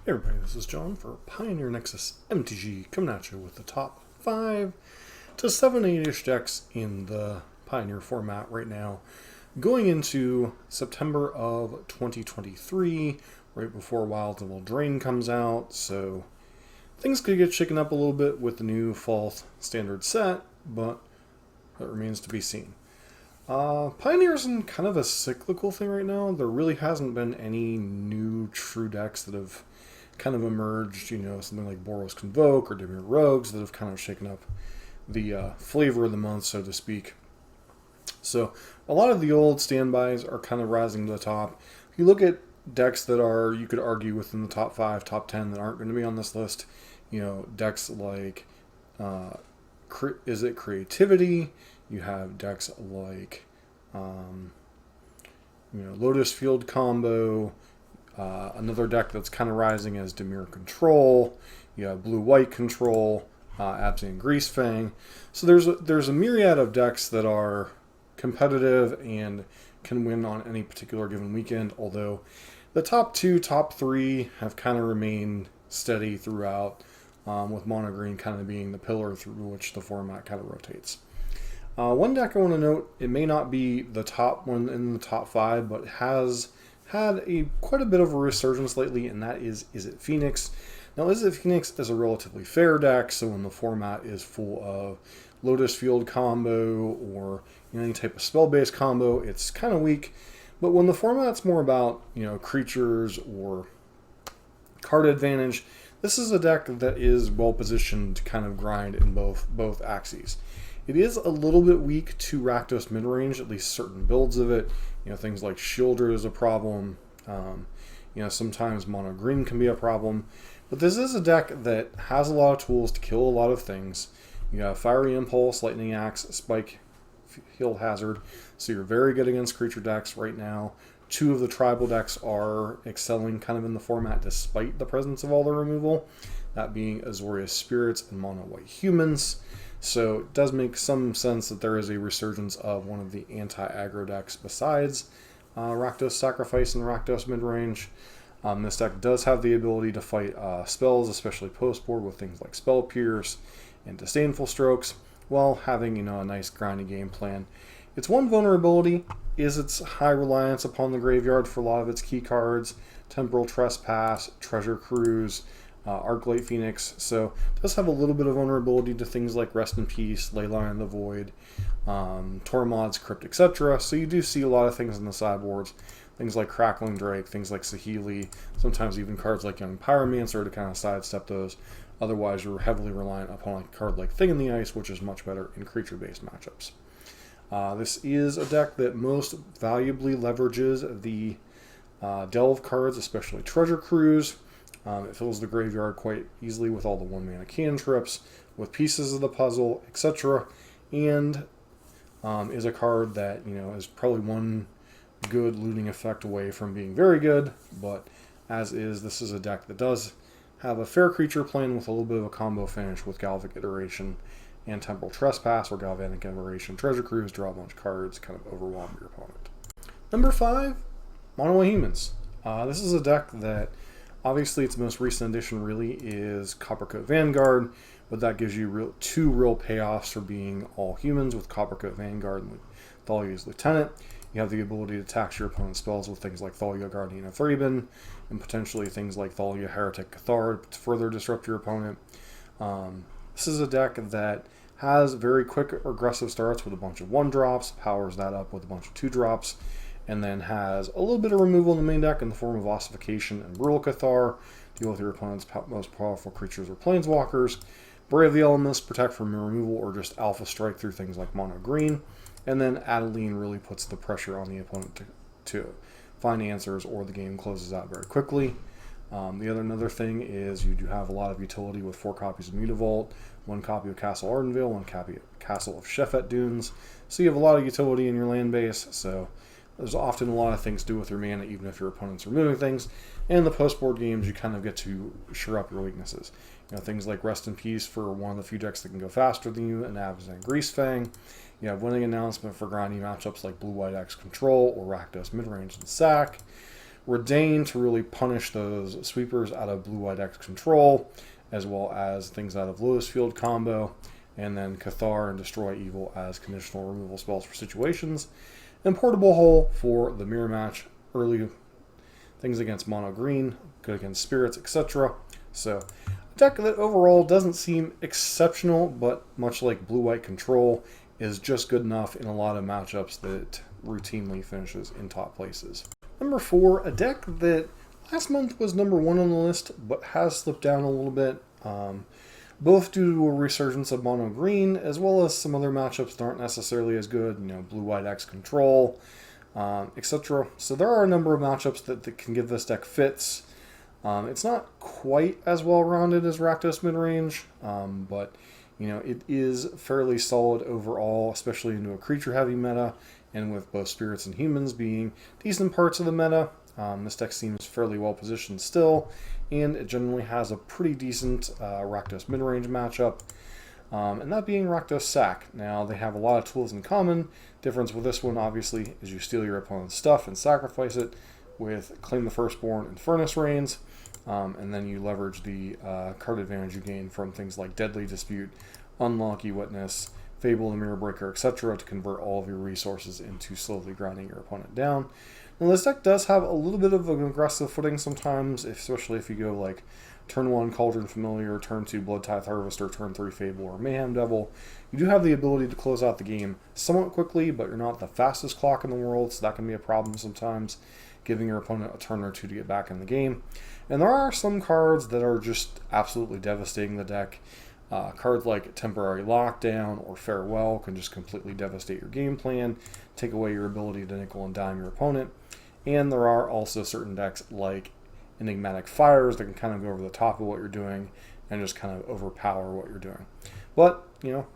Hey everybody, this is John for Pioneer Nexus MTG, coming at you with the top 5 to 7 8-ish decks in the Pioneer format right now, going into September of 2023, right before Wilds of Eldraine comes out, so things could get shaken up a little bit with the new fall standard set, but that remains to be seen. Pioneer's in kind of a cyclical thing right now. There really hasn't been any new true decks that have kind of emerged, something like Boros Convoke or Dimir Rogues that have kind of shaken up the flavor of the month, so to speak. So a lot of the old standbys are kind of rising to the top. If you look at decks that are, you could argue, within the top 5, top 10 that aren't going to be on this list, decks like, is it Creativity? You have decks like, Lotus Field Combo. Another deck that's kind of rising is Dimir Control. You have Blue-White Control, Abzan Greasefang. So there's a myriad of decks that are competitive and can win on any particular given weekend, although the top 2, top 3 have kind of remained steady throughout, with Monog Green kind of being the pillar through which the format kind of rotates. One deck I want to note, it may not be the top one in the top 5, but has had quite a bit of a resurgence lately, and that is It Phoenix? Now, Is It Phoenix is a relatively fair deck, so when the format is full of Lotus Field combo or any type of spell-based combo, it's kind of weak. But when the format's more about creatures or card advantage, this is a deck that is well positioned to kind of grind in both axes. It is a little bit weak to Rakdos Midrange, at least certain builds of it. Things like Shielder is a problem. Sometimes Monog Green can be a problem. But this is a deck that has a lot of tools to kill a lot of things. You have Fiery Impulse, Lightning Axe, Spike, Heal Hazard. So you're very good against creature decks right now. 2 of the tribal decks are excelling kind of in the format despite the presence of all the removal. That being Azorious Spirits and Mono White Humans. So it does make some sense that there is a resurgence of one of the anti-aggro decks besides Rakdos Sacrifice and Rakdos Midrange. This deck does have the ability to fight spells, especially post-board, with things like Spell Pierce and Disdainful Strokes, while having a nice grindy game plan. Its one vulnerability is its high reliance upon the graveyard for a lot of its key cards: Temporal Trespass, Treasure Cruise, Arclight Phoenix, so it does have a little bit of vulnerability to things like Rest in Peace, Leyline of the Void, Tormod's Crypt, etc. So you do see a lot of things in the sideboards, things like Crackling Drake, things like Saheeli, sometimes even cards like Young Pyromancer to kind of sidestep those. Otherwise, you're heavily reliant upon a card like Thing in the Ice, which is much better in creature-based matchups. This is a deck that most valuably leverages the Delve cards, especially Treasure Cruise. It fills the graveyard quite easily with all the 1-mana cantrips, with pieces of the puzzle, etc. And is a card that is probably one good looting effect away from being very good. But this is a deck that does have a fair creature plan with a little bit of a combo finish with Galvanic Iteration and Temporal Trespass or Galvanic Iteration. Treasure Cruise, draw a bunch of cards, kind of overwhelm your opponent. Number 5, Mono Humans. This is a deck that, obviously, its most recent addition really is Coppercoat Vanguard, but that gives you 2 real payoffs for being all humans with Coppercoat Vanguard and Thalia's Lieutenant. You have the ability to tax your opponent's spells with things like Thalia, Guardian of Thraben, and potentially things like Thalia, Heretic, Cathard to further disrupt your opponent. This is a deck that has very quick aggressive starts with a bunch of 1-drops, powers that up with a bunch of 2-drops, and then has a little bit of removal in the main deck in the form of Ossification and Rural Cathar, deal with your opponent's most powerful creatures or planeswalkers. Brave the Elements, protect from removal or just alpha strike through things like Mono Green. And then Adeline really puts the pressure on the opponent to find answers, or the game closes out very quickly. Another thing is you do have a lot of utility with 4 copies of Mutavault, 1 copy of Castle Ardenvale, 1 copy of Castle of Sheffet Dunes. So you have a lot of utility in your land base, so there's often a lot of things to do with your mana, even if your opponent's removing things. And the post-board games, you kind of get to shore up your weaknesses. Things like Rest in Peace for one of the few decks that can go faster than you, and Abzan Greasefang. You have Winning Announcement for grinding matchups like Blue-White X Control or Rakdos Midrange and Sack. Redain to really punish those sweepers out of blue-white X control, as well as things out of Lotus Field combo, and then Cathar and Destroy Evil as conditional removal spells for situations, and Portable Hole for the mirror match, early things against Mono Green, good against Spirits, etc. So, a deck that overall doesn't seem exceptional, but much like blue-white control, is just good enough in a lot of matchups that it routinely finishes in top places. Number 4, a deck that last month was number 1 on the list, but has slipped down a little bit, both due to a resurgence of Mono Green, as well as some other matchups that aren't necessarily as good, blue-white X control, etc. So there are a number of matchups that can give this deck fits. It's not quite as well-rounded as Rakdos Midrange, but it is fairly solid overall, especially into a creature-heavy meta, and with both Spirits and Humans being decent parts of the meta. This deck seems fairly well positioned still, and it generally has a pretty decent Rakdos midrange matchup, and that being Rakdos Sack. Now, they have a lot of tools in common. Difference with this one, obviously, is you steal your opponent's stuff and sacrifice it with Claim the Firstborn and Furnace Rains, and then you leverage the card advantage you gain from things like Deadly Dispute, Unlucky Witness, Fable the Mirror Breaker, etc. to convert all of your resources into slowly grinding your opponent down. Now, this deck does have a little bit of an aggressive footing sometimes, especially if you go like turn 1 Cauldron Familiar, turn 2 Bloodtithe Harvester, turn 3 Fable or Mayhem Devil. You do have the ability to close out the game somewhat quickly, but you're not the fastest clock in the world, so that can be a problem sometimes, giving your opponent a turn or two to get back in the game. And there are some cards that are just absolutely devastating the deck. Cards like Temporary Lockdown or Farewell can just completely devastate your game plan, take away your ability to nickel and dime your opponent. And there are also certain decks like Enigmatic Fires that can kind of go over the top of what you're doing and just kind of overpower what you're doing. But,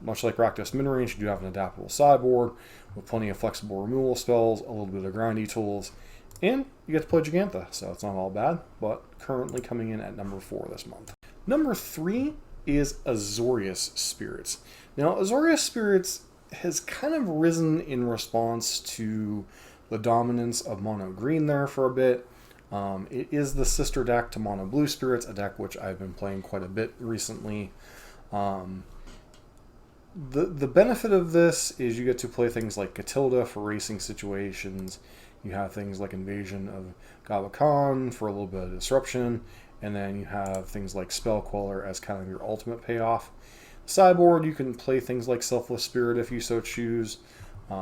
much like Rakdos Midrange, you do have an adaptable sideboard with plenty of flexible removal spells, a little bit of grindy tools, and you get to play Gigantha, so it's not all bad, but currently coming in at number 4 this month. Number 3 is Azorious Spirits. Now, Azorious Spirits has kind of risen in response to the dominance of Mono Green there for a bit. It is the sister deck to Mono Blue Spirits, a deck which I've been playing quite a bit recently. The benefit of this is you get to play things like Catilda for racing situations. You have things like Invasion of Gavakan for a little bit of disruption, and then you have things like Spell Queller as kind of your ultimate payoff. Sideboard, you can play things like Selfless Spirit if you so choose.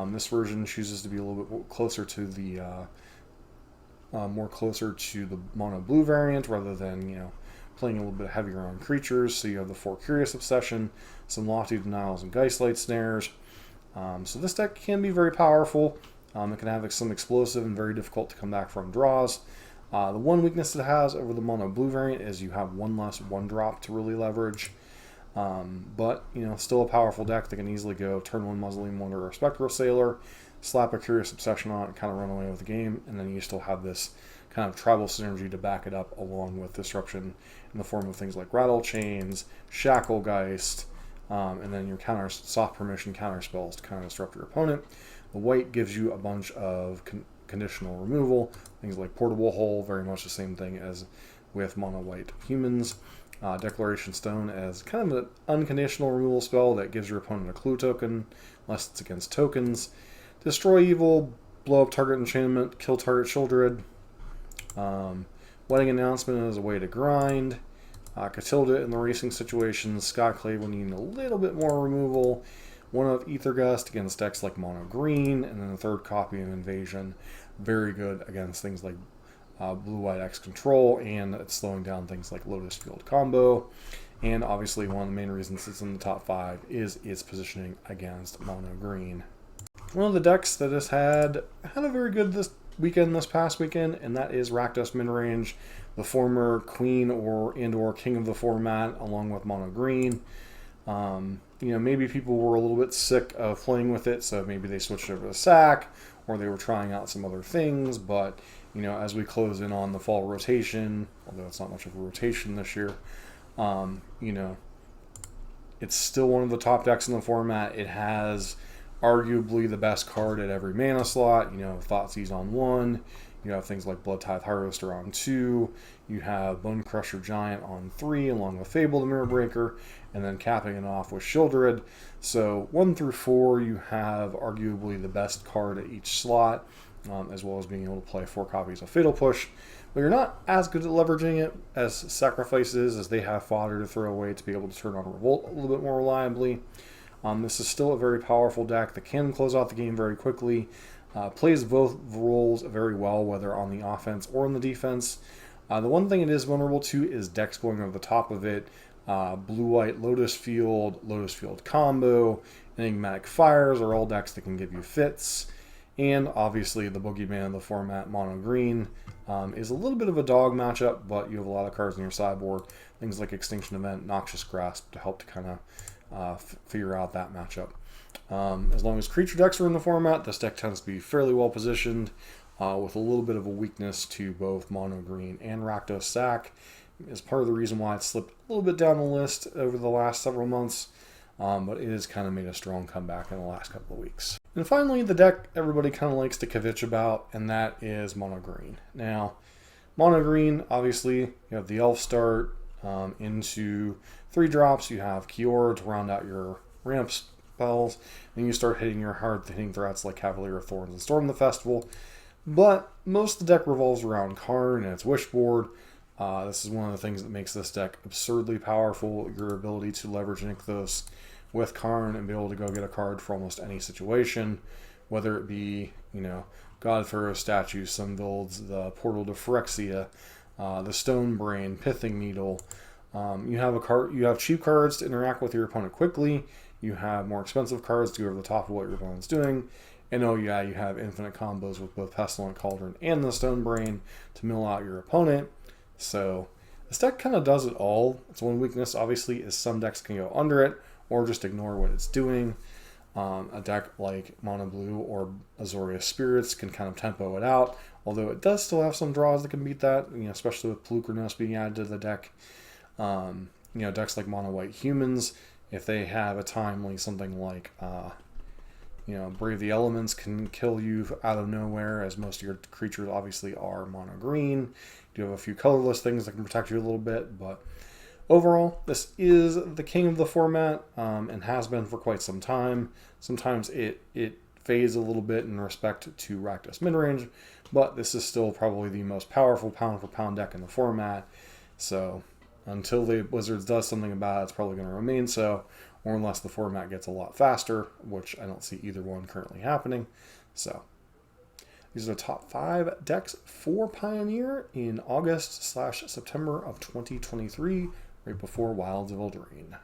This version chooses to be a little bit closer to the Mono Blue variant, rather than playing a little bit heavier on creatures. So you have the 4 Curious Obsession, some Lofty Denials and Geistlight Snares. So this deck can be very powerful. It can have some explosive and very difficult to come back from draws. The one weakness it has over the Mono Blue variant is you have one less 1-drop to really leverage. But, still a powerful deck that can easily go turn 1 Mausoleum Wanderer or Spectral Sailor, slap a Curious Obsession on it, and kind of run away with the game, and then you still have this kind of tribal synergy to back it up, along with disruption in the form of things like Rattle Chains, Shacklegeist, and then your soft permission counter spells to kind of disrupt your opponent. The white gives you a bunch of conditional removal, things like Portable Hole, very much the same thing as with Mono White Humans. Declaration Stone as kind of an unconditional removal spell that gives your opponent a clue token, unless it's against tokens. Destroy Evil, blow up target enchantment, kill target Sheoldred. Wedding Announcement as a way to grind. Catilda in the racing situations. Skyclave when you need a little bit more removal. One of Aethergust against decks like Mono Green, and then the 3rd copy of Invasion. Very good against things like blue-white X control, and it's slowing down things like Lotus Field combo. And obviously one of the main reasons it's in the top 5 is its positioning against Mono Green. One of the decks that has had a very good this past weekend, and that is Rakdos Midrange, the former queen or king of the format, along with Mono Green. Maybe people were a little bit sick of playing with it, so maybe they switched over to Sack, or they were trying out some other things, but as we close in on the fall rotation, although it's not much of a rotation this year, it's still one of the top decks in the format. It has arguably the best card at every mana slot. Thoughtseize on 1, You have things like Blood Tithe Harvester on 2. You have Bone Crusher Giant on 3, along with Fable the Mirror Breaker, and then capping it off with Sheoldred. So 1 through 4, you have arguably the best card at each slot, as well as being able to play 4 copies of Fatal Push. But you're not as good at leveraging it as Sacrifices, as they have fodder to throw away to be able to turn on Revolt a little bit more reliably. This is still a very powerful deck that can close out the game very quickly. Plays both roles very well, whether on the offense or on the defense. The one thing it is vulnerable to is decks going over the top of it. Blue-white Lotus Field combo, Enigmatic Fires are all decks that can give you fits. And obviously the boogeyman of the format, Monog Green, is a little bit of a dog matchup, but you have a lot of cards in your sideboard. Things like Extinction Event, Noxious Grasp to help to kind of figure out that matchup. As long as creature decks are in the format, this deck tends to be fairly well positioned, with a little bit of a weakness to both Monog Green and Rakdos Sack. Is part of the reason why it slipped a little bit down the list over the last several months, but it has kind of made a strong comeback in the last couple of weeks. And finally, the deck everybody kind of likes to kvetch about, and that is Monog Green. Now, Monog Green, obviously, you have the Elf start into 3 drops. You have Kiora to round out your ramp spells, and you start hitting your hard-hitting threats like Cavalier of Thorns and Storm the Festival. But most of the deck revolves around Karn and its Wishboard. This is one of the things that makes this deck absurdly powerful, your ability to leverage Nykthos with Karn and be able to go get a card for almost any situation, whether it be, Godpharaoh statue, some builds, the Portal to Phyrexia, the Stone Brain, Pithing Needle. You have cheap cards to interact with your opponent quickly. You have more expensive cards to go over the top of what your opponent's doing. And oh yeah, you have infinite combos with both Pestilent Cauldron and the Stone Brain to mill out your opponent. So this deck kind of does it all. Its one weakness, obviously, is some decks can go under it or just ignore what it's doing. A deck like Mono Blue or Azorious Spirits can kind of tempo it out, although it does still have some draws that can beat that, especially with Polukranos being added to the deck. Decks like Mono White Humans, if they have a timely something like Brave the Elements can kill you out of nowhere, as most of your creatures obviously are mono green. You do have a few colorless things that can protect you a little bit, but overall, this is the king of the format, and has been for quite some time. Sometimes it fades a little bit in respect to Rakdos Midrange, but this is still probably the most powerful pound-for-pound deck in the format. So until the Wizards does something about it, it's probably going to remain so, or unless the format gets a lot faster, which I don't see either one currently happening. So these are the top 5 decks for Pioneer in August/September of 2023, right before Wilds of Eldraine.